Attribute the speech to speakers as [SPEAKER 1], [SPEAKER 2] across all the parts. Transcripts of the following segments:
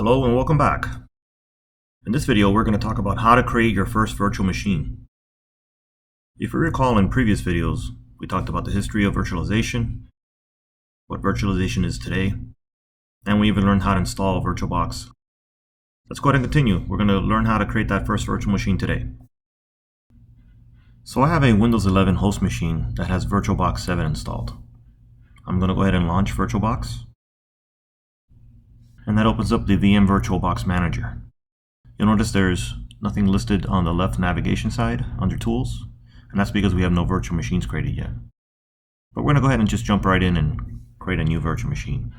[SPEAKER 1] Hello and welcome back. In this video, we're going to talk about how to create your first virtual machine. If you recall in previous videos, we talked about the history of virtualization, what virtualization is today, and we even learned how to install VirtualBox. Let's go ahead and continue. We're going to learn how to create that first virtual machine today. So I have a Windows 11 host machine that has VirtualBox 7 installed. I'm going to go ahead and launch VirtualBox. And that opens up the VM VirtualBox Manager. You'll notice there's nothing listed on the left navigation side under Tools, and that's because we have no virtual machines created yet. But we're going to go ahead and just jump right in and create a new virtual machine.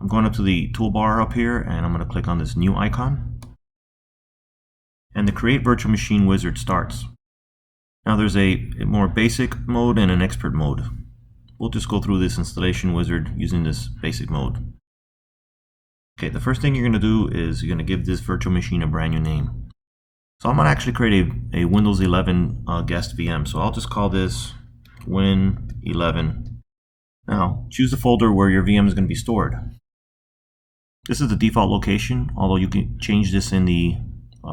[SPEAKER 1] I'm going up to the toolbar up here, and I'm going to click on this new icon. And the Create Virtual Machine wizard starts. Now there's a more basic mode and an expert mode. We'll just go through this installation wizard using this basic mode. Okay, the first thing you're going to do is you're going to give this virtual machine a brand new name. So I'm going to actually create a Windows 11 guest VM. So I'll just call this Win11. Now, choose the folder where your VM is going to be stored. This is the default location, although you can change this in the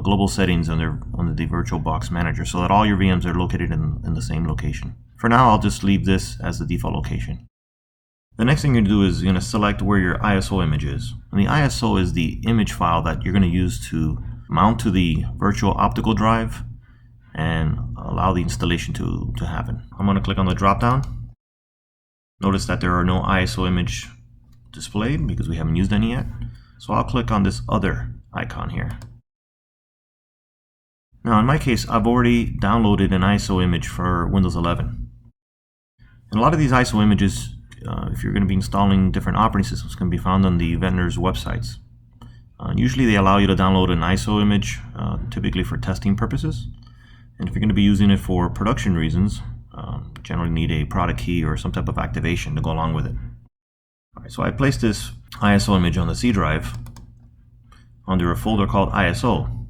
[SPEAKER 1] global settings under the VirtualBox Manager so that all your VMs are located in the same location. For now, I'll just leave this as the default location. The next thing you're going to do is you're going to select where your ISO image is. And the ISO is the image file that you're going to use to mount to the virtual optical drive and allow the installation to happen. I'm going to click on the drop down. Notice that there are no ISO image displayed because we haven't used any yet. So I'll click on this other icon here. Now in my case, I've already downloaded an ISO image for Windows 11. And a lot of these ISO images, if you're going to be installing different operating systems, can be found on the vendor's websites. Usually they allow you to download an ISO image, typically for testing purposes. And if you're going to be using it for production reasons, generally need a product key or some type of activation to go along with it. Alright, so I placed this ISO image on the C drive under a folder called ISO.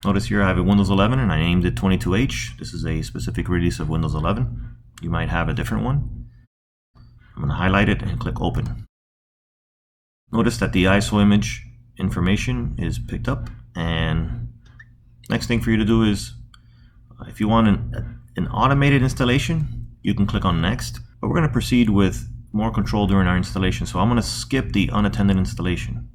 [SPEAKER 1] Notice here I have a Windows 11 and I named it 22H. This is a specific release of Windows 11. You might have a different one. I'm going to highlight it and click Open. Notice that the ISO image information is picked up, and next thing for you to do is, if you want an automated installation, you can click on Next, but we're going to proceed with more control during our installation, so I'm going to skip the unattended installation.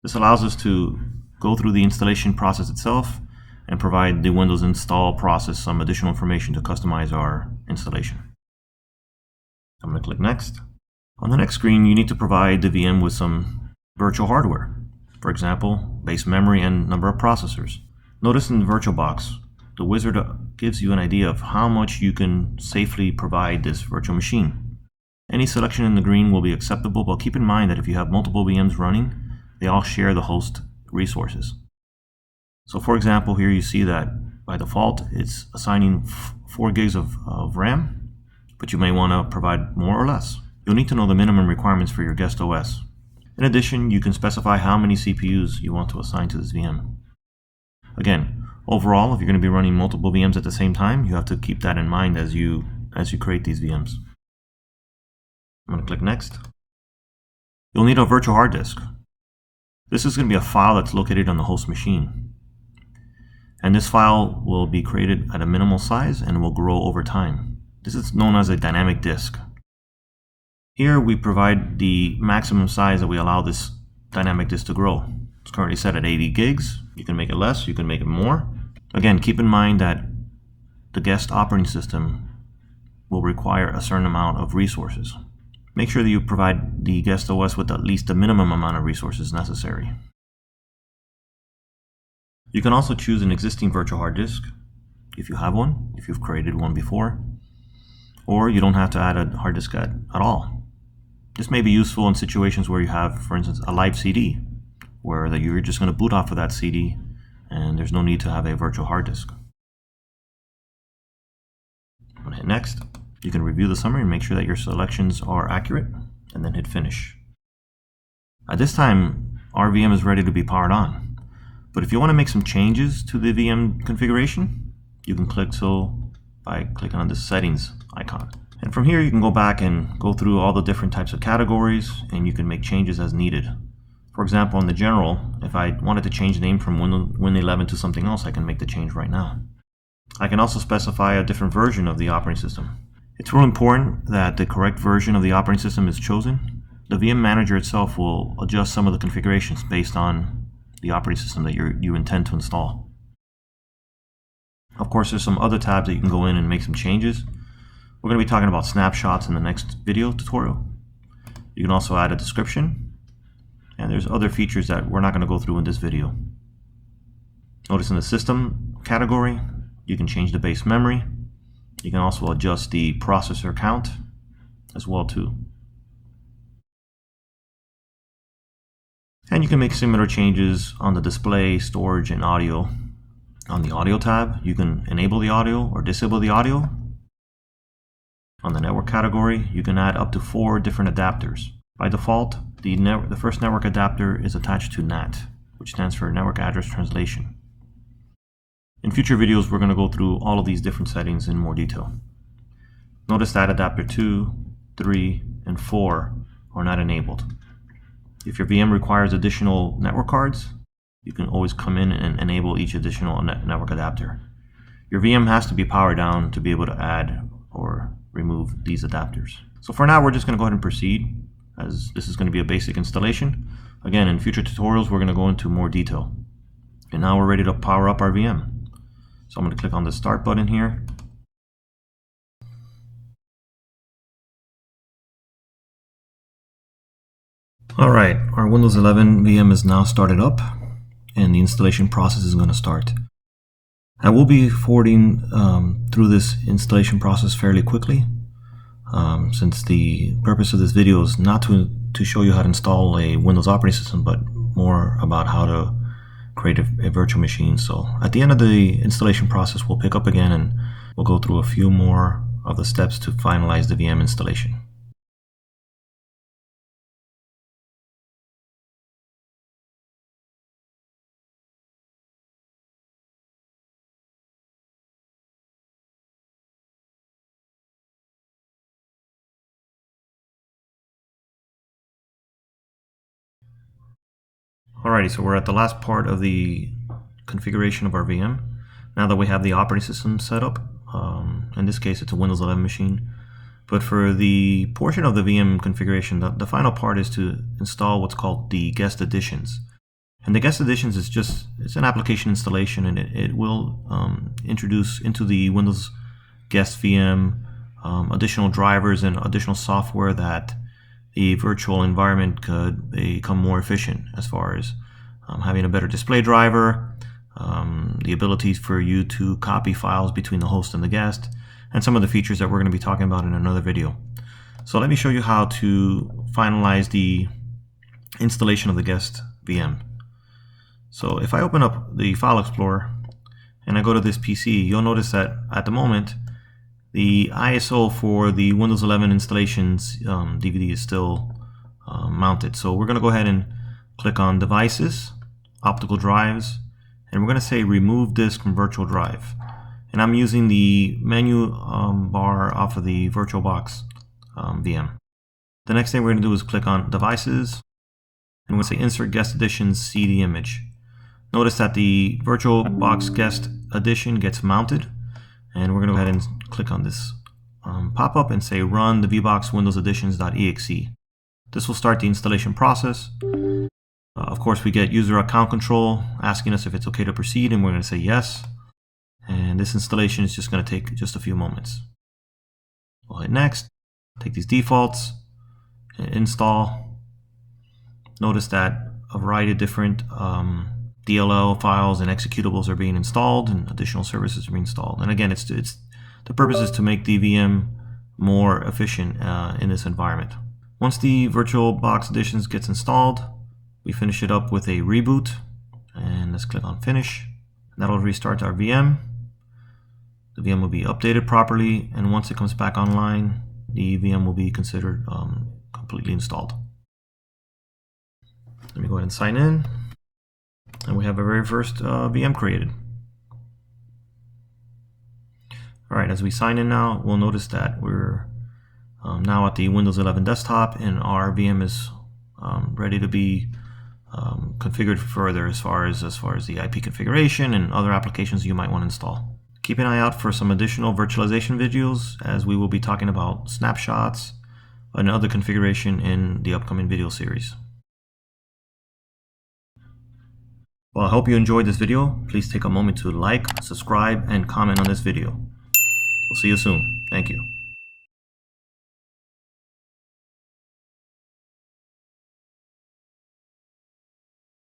[SPEAKER 1] This allows us to go through the installation process itself and provide the Windows install process some additional information to customize our installation. I'm going to click Next. On the next screen, you need to provide the VM with some virtual hardware. For example, base memory and number of processors. Notice in the VirtualBox, the wizard gives you an idea of how much you can safely provide this virtual machine. Any selection in the green will be acceptable, but keep in mind that if you have multiple VMs running, they all share the host resources. So for example, here you see that by default it's assigning 4 gigs of RAM, but you may want to provide more or less. You'll need to know the minimum requirements for your guest OS. In addition, you can specify how many CPUs you want to assign to this VM. Again, overall, if you're going to be running multiple VMs at the same time, you have to keep that in mind as you create these VMs. I'm going to click Next. You'll need a virtual hard disk. This is going to be a file that's located on the host machine. And this file will be created at a minimal size and will grow over time. This is known as a dynamic disk. Here we provide the maximum size that we allow this dynamic disk to grow. It's currently set at 80 gigs. You can make it less, you can make it more. Again, keep in mind that the guest operating system will require a certain amount of resources. Make sure that you provide the guest OS with at least the minimum amount of resources necessary. You can also choose an existing virtual hard disk, if you have one, if you've created one before, or you don't have to add a hard disk at all. This may be useful in situations where you have, for instance, a live CD, where you're just going to boot off of that CD and there's no need to have a virtual hard disk. I'm going to hit Next. You can review the summary and make sure that your selections are accurate, and then hit Finish. At this time, our VM is ready to be powered on. But if you want to make some changes to the VM configuration, you can click so by clicking on the Settings icon. And from here you can go back and go through all the different types of categories, and you can make changes as needed. For example, in the general, if I wanted to change the name from Win 11 to something else, I can make the change right now. I can also specify a different version of the operating system. It's real important that the correct version of the operating system is chosen. The VM manager itself will adjust some of the configurations based on the operating system that you intend to install. Of course, there's some other tabs that you can go in and make some changes. We're going to be talking about snapshots in the next video tutorial. You can also add a description, and there's other features that we're not going to go through in this video. Notice in the system category, you can change the base memory. You can also adjust the processor count as well too. And you can make similar changes on the display, storage, and audio. On the audio tab, you can enable the audio or disable the audio. On the network category, you can add up to 4 different adapters. By default, the first network adapter is attached to NAT, which stands for Network Address Translation. In future videos, we're going to go through all of these different settings in more detail. Notice that adapter 2, 3, and 4 are not enabled. If your VM requires additional network cards, you can always come in and enable each additional network adapter. Your VM has to be powered down to be able to add or remove these adapters. So for now, we're just going to go ahead and proceed, as this is going to be a basic installation. Again, in future tutorials, we're going to go into more detail. And now we're ready to power up our VM. So I'm going to click on the Start button here. Alright, our Windows 11 VM is now started up, and the installation process is going to start. I will be forwarding through this installation process fairly quickly, since the purpose of this video is not to show you how to install a Windows operating system, but more about how to create a virtual machine. So at the end of the installation process, we'll pick up again and we'll go through a few more of the steps to finalize the VM installation. Alrighty, so we're at the last part of the configuration of our VM. Now that we have the operating system set up, in this case it's a Windows 11 machine, but for the portion of the VM configuration, the final part is to install what's called the guest additions. And the guest additions is it's an application installation, and it will introduce into the Windows guest VM additional drivers and additional software that the virtual environment could become more efficient, as far as having a better display driver, the ability for you to copy files between the host and the guest, and some of the features that we're going to be talking about in another video. So let me show you how to finalize the installation of the guest VM. So if I open up the File Explorer and I go to this PC, you'll notice that at the moment the ISO for the Windows 11 installations DVD is still mounted. So we're going to go ahead and click on Devices, Optical Drives, and we're going to say Remove Disk from Virtual Drive. And I'm using the menu bar off of the VirtualBox VM. The next thing we're going to do is click on Devices, and we're going to say Insert Guest Editions CD Image. Notice that the VirtualBox Guest Edition gets mounted, and we're going to go ahead and click on this pop-up and say Run the VBox Windows Editions.exe. This will start the installation process. Of course, we get user account control asking us if it's okay to proceed, and we're going to say yes. And this installation is just going to take just a few moments. We'll hit next, take these defaults, and install. Notice that a variety of different DLL files and executables are being installed, and additional services are being installed. And again, the purpose is to make the VM more efficient in this environment. Once the VirtualBox Editions gets installed, we finish it up with a reboot, and let's click on Finish. That'll restart our VM. The VM will be updated properly, and once it comes back online, the VM will be considered completely installed. Let me go ahead and sign in, and we have our very first VM created. Alright, as we sign in now, we'll notice that we're now at the Windows 11 desktop, and our VM is ready to be configured further as far as the IP configuration and other applications you might want to install. Keep an eye out for some additional virtualization videos, as we will be talking about snapshots and other configuration in the upcoming video series. Well, I hope you enjoyed this video. Please take a moment to like, subscribe, and comment on this video. We'll see you soon. Thank you.